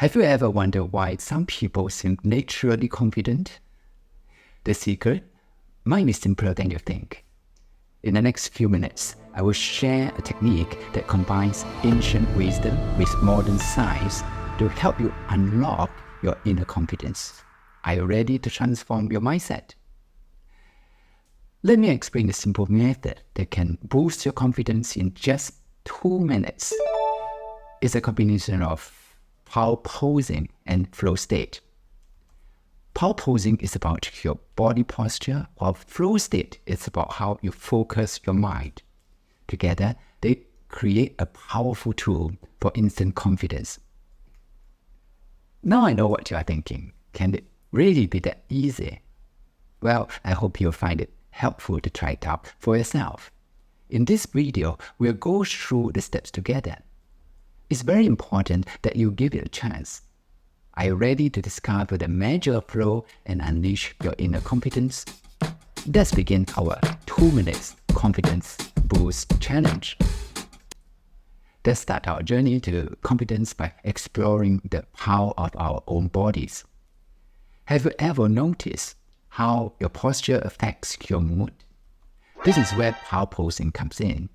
Have you ever wondered why some people seem naturally confident? The secret might be simpler than you think. In the next few minutes, I will share a technique that combines ancient wisdom with modern science to help you unlock your inner confidence. Are you ready to transform your mindset? Let me explain a simple method that can boost your confidence in just 2 minutes. It's a combination of power posing and flow state. Power posing is about your body posture, while flow state is about how you focus your mind. Together, they create a powerful tool for instant confidence. Now I know what you are thinking. Can it really be that easy? Well, I hope you'll find it helpful to try it out for yourself. In this video, we'll go through the steps together. It's very important that you give it a chance. Are you ready to discover the magic of flow and unleash your inner confidence? Let's begin our 2 minutes confidence boost challenge. Let's start our journey to confidence by exploring the power of our own bodies. Have you ever noticed how your posture affects your mood? This is where power posing comes in.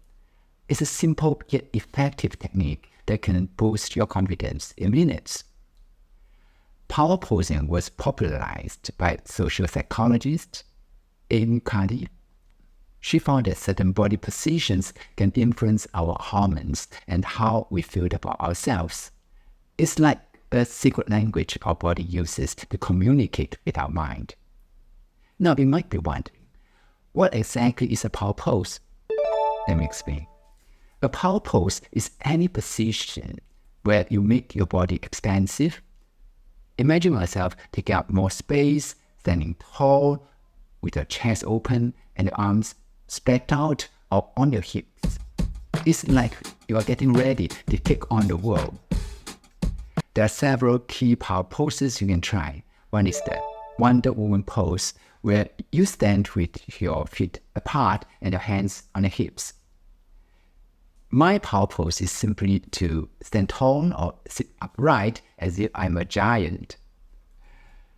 It's a simple yet effective technique that can boost your confidence in minutes. Power posing was popularized by social psychologist Amy Cuddy. She found that certain body positions can influence our hormones and how we feel about ourselves. It's like a secret language our body uses to communicate with our mind. Now you might be wondering, what exactly is a power pose? Let me explain. A power pose is any position where you make your body expansive. Imagine yourself taking up more space, standing tall, with your chest open and your arms spread out or on your hips. It's like you are getting ready to take on the world. There are several key power poses you can try. One is the Wonder Woman pose, where you stand with your feet apart and your hands on your hips. My power pose is simply to stand tall or sit upright as if I'm a giant.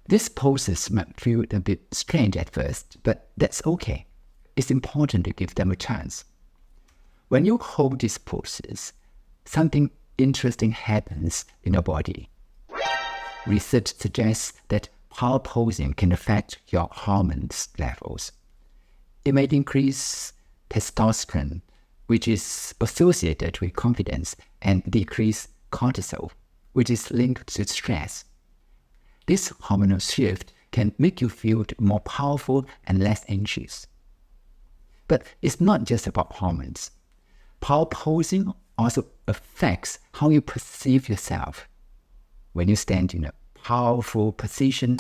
These poses might feel a bit strange at first, but that's okay. It's important to give them a chance. When you hold these poses, something interesting happens in your body. Research suggests that power posing can affect your hormones levels. It may increase testosterone, which is associated with confidence, and decrease cortisol, which is linked to stress. This hormonal shift can make you feel more powerful and less anxious. But it's not just about hormones. Power posing also affects how you perceive yourself. When you stand in a powerful position,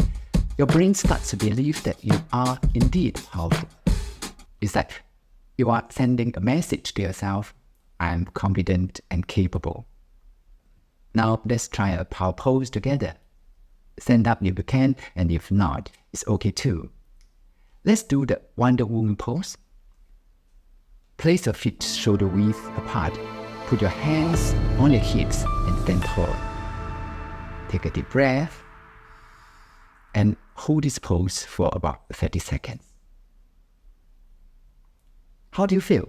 your brain starts to believe that you are indeed powerful. It's like you are sending a message to yourself, I'm confident and capable. Now let's try a power pose together. Stand up if you can, and if not, it's okay too. Let's do the Wonder Woman pose. Place your feet shoulder width apart. Put your hands on your hips and stand tall. Take a deep breath and hold this pose for about 30 seconds. How do you feel?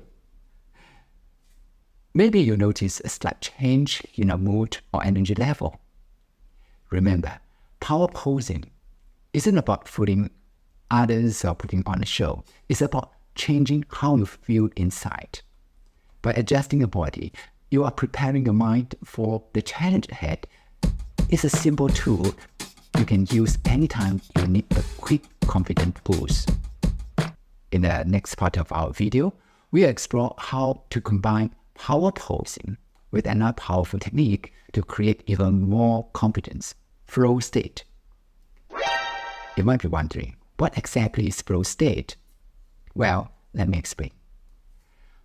Maybe you notice a slight change in your mood or energy level. Remember, power posing isn't about fooling others or putting on a show. It's about changing how you feel inside. By adjusting your body, you are preparing your mind for the challenge ahead. It's a simple tool you can use anytime you need a quick, confident boost. In the next part of our video, we explore how to combine power posing with another powerful technique to create even more confidence, flow state. You might be wondering, what exactly is flow state? Well, let me explain.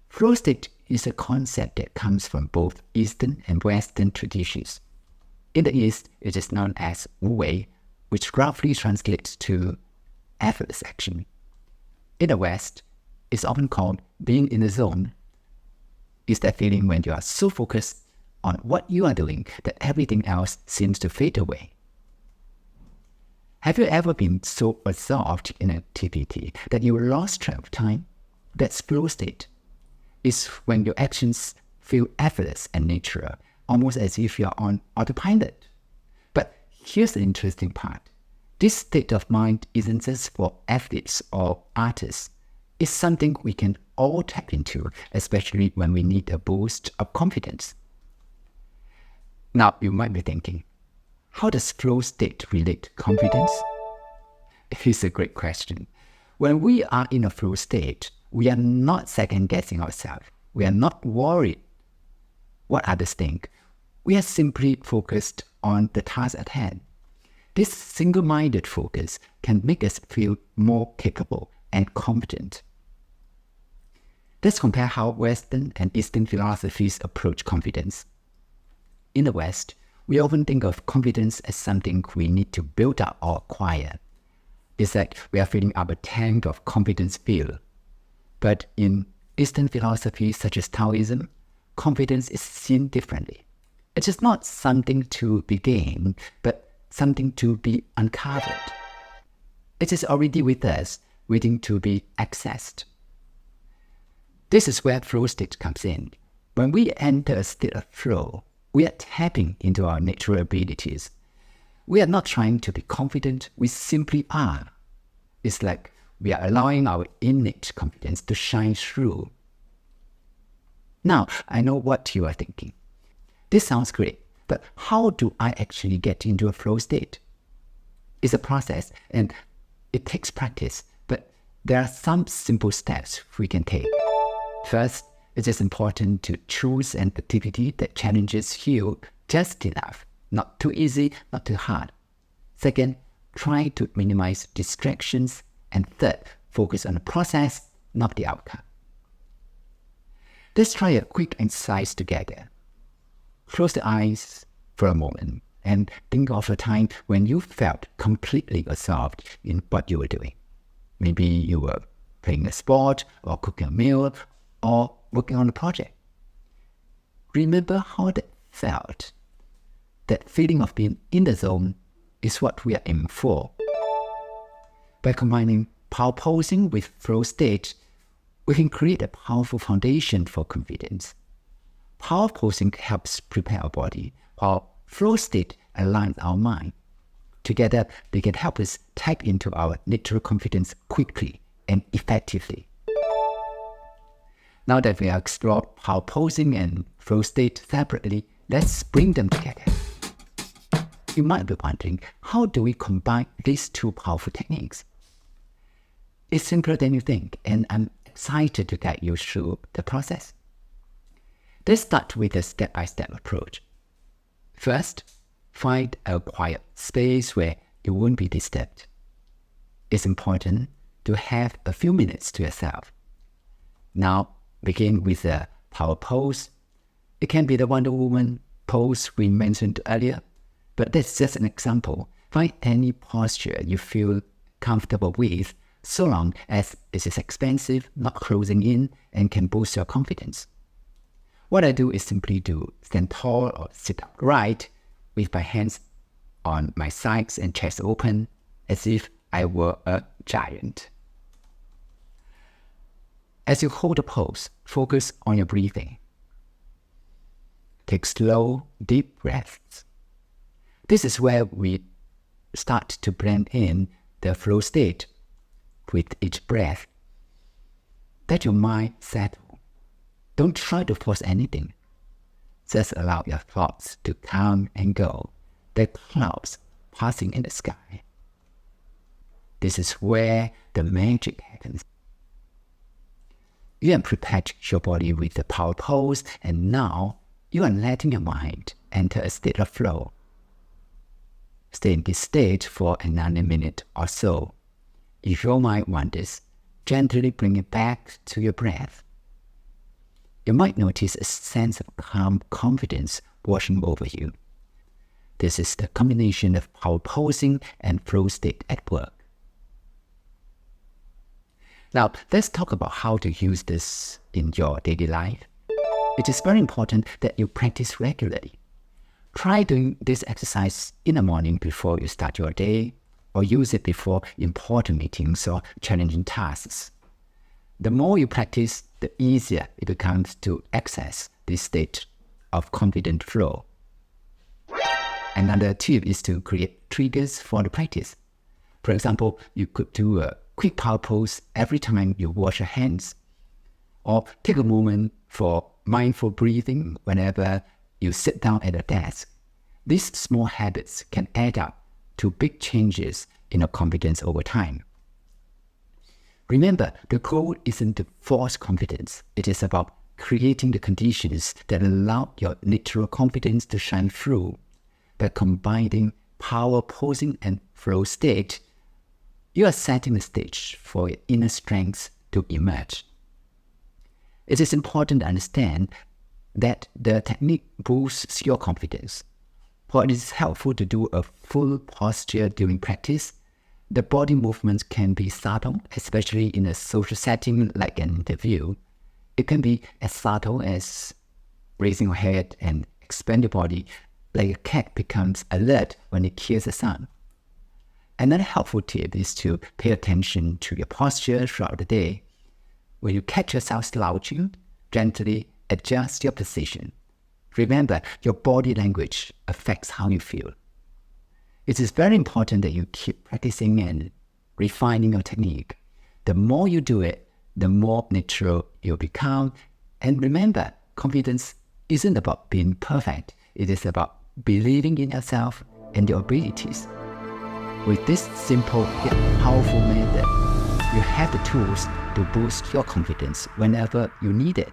Flow state is a concept that comes from both Eastern and Western traditions. In the East, it is known as Wu Wei, which roughly translates to effortless action. In the West, it's often called being in the zone. It's that feeling when you are so focused on what you are doing that everything else seems to fade away. Have you ever been so absorbed in an activity that you lost track of time? That's flow state. It's when your actions feel effortless and natural, almost as if you're on autopilot. But here's the interesting part. This state of mind isn't just for athletes or artists. It's something we can all tap into, especially when we need a boost of confidence. Now, you might be thinking, how does flow state relate to confidence? Here's a great question. When we are in a flow state, we are not second-guessing ourselves. We are not worried what others think. We are simply focused on the task at hand. This single-minded focus can make us feel more capable and competent. Let's compare how Western and Eastern philosophies approach confidence. In the West, we often think of confidence as something we need to build up or acquire. It's like we are filling up a tank of confidence fuel. But in Eastern philosophies such as Taoism, confidence is seen differently. It is not something to be gained, but something to be uncovered. It is already with us, waiting to be accessed. This is where flow state comes in. When we enter a state of flow, we are tapping into our natural abilities. We are not trying to be confident, we simply are. It's like we are allowing our innate confidence to shine through. Now, I know what you are thinking. This sounds great, but how do I actually get into a flow state? It's a process and it takes practice, but there are some simple steps we can take. First, it is important to choose an activity that challenges you just enough, not too easy, not too hard. Second, try to minimize distractions. And third, focus on the process, not the outcome. Let's try a quick exercise together. Close the eyes for a moment and think of a time when you felt completely absorbed in what you were doing. Maybe you were playing a sport or cooking a meal or working on a project. Remember how that felt. That feeling of being in the zone is what we are aiming for. By combining power posing with flow state, we can create a powerful foundation for confidence. Power posing helps prepare our body, while flow state aligns our mind. Together, they can help us tap into our natural confidence quickly and effectively. Now that we have explored power posing and flow state separately, let's bring them together. You might be wondering, how do we combine these two powerful techniques? It's simpler than you think, and I'm excited to guide you through the process. Let's start with a step-by-step approach. First, find a quiet space where you won't be disturbed. It's important to have a few minutes to yourself. Now, begin with a power pose. It can be the Wonder Woman pose we mentioned earlier, but that's just an example. Find any posture you feel comfortable with, so long as it is expansive, not closing in, and can boost your confidence. What I do is simply to stand tall or sit upright with my hands on my sides and chest open, as if I were a giant. As you hold the pose, focus on your breathing. Take slow, deep breaths. This is where we start to blend in the flow state. With each breath, let your mind settle. Don't try to force anything. Just allow your thoughts to come and go, like clouds passing in the sky. This is where the magic happens. You have prepared your body with the power pose, and now you are letting your mind enter a state of flow. Stay in this state for another minute or so. If your mind wanders, gently bring it back to your breath. You might notice a sense of calm confidence washing over you. This is the combination of power posing and flow state at work. Now, let's talk about how to use this in your daily life. It is very important that you practice regularly. Try doing this exercise in the morning before you start your day, or use it before important meetings or challenging tasks. The more you practice, the easier it becomes to access this state of confident flow. Another tip is to create triggers for the practice. For example, you could do a quick power pose every time you wash your hands, or take a moment for mindful breathing whenever you sit down at a desk. These small habits can add up to big changes in your confidence over time. Remember, the goal isn't to force confidence. It is about creating the conditions that allow your natural confidence to shine through. By combining power posing and flow state, you are setting the stage for your inner strengths to emerge. It is important to understand that the technique boosts your confidence. While it is helpful to do a full posture during practice, the body movements can be subtle, especially in a social setting like an interview. It can be as subtle as raising your head and expand your body, like a cat becomes alert when it hears a sound. Another helpful tip is to pay attention to your posture throughout the day. When you catch yourself slouching, gently adjust your position. Remember, your body language affects how you feel. It is very important that you keep practicing and refining your technique. The more you do it, the more natural you'll become. And remember, confidence isn't about being perfect. It is about believing in yourself and your abilities. With this simple yet powerful method, you have the tools to boost your confidence whenever you need it.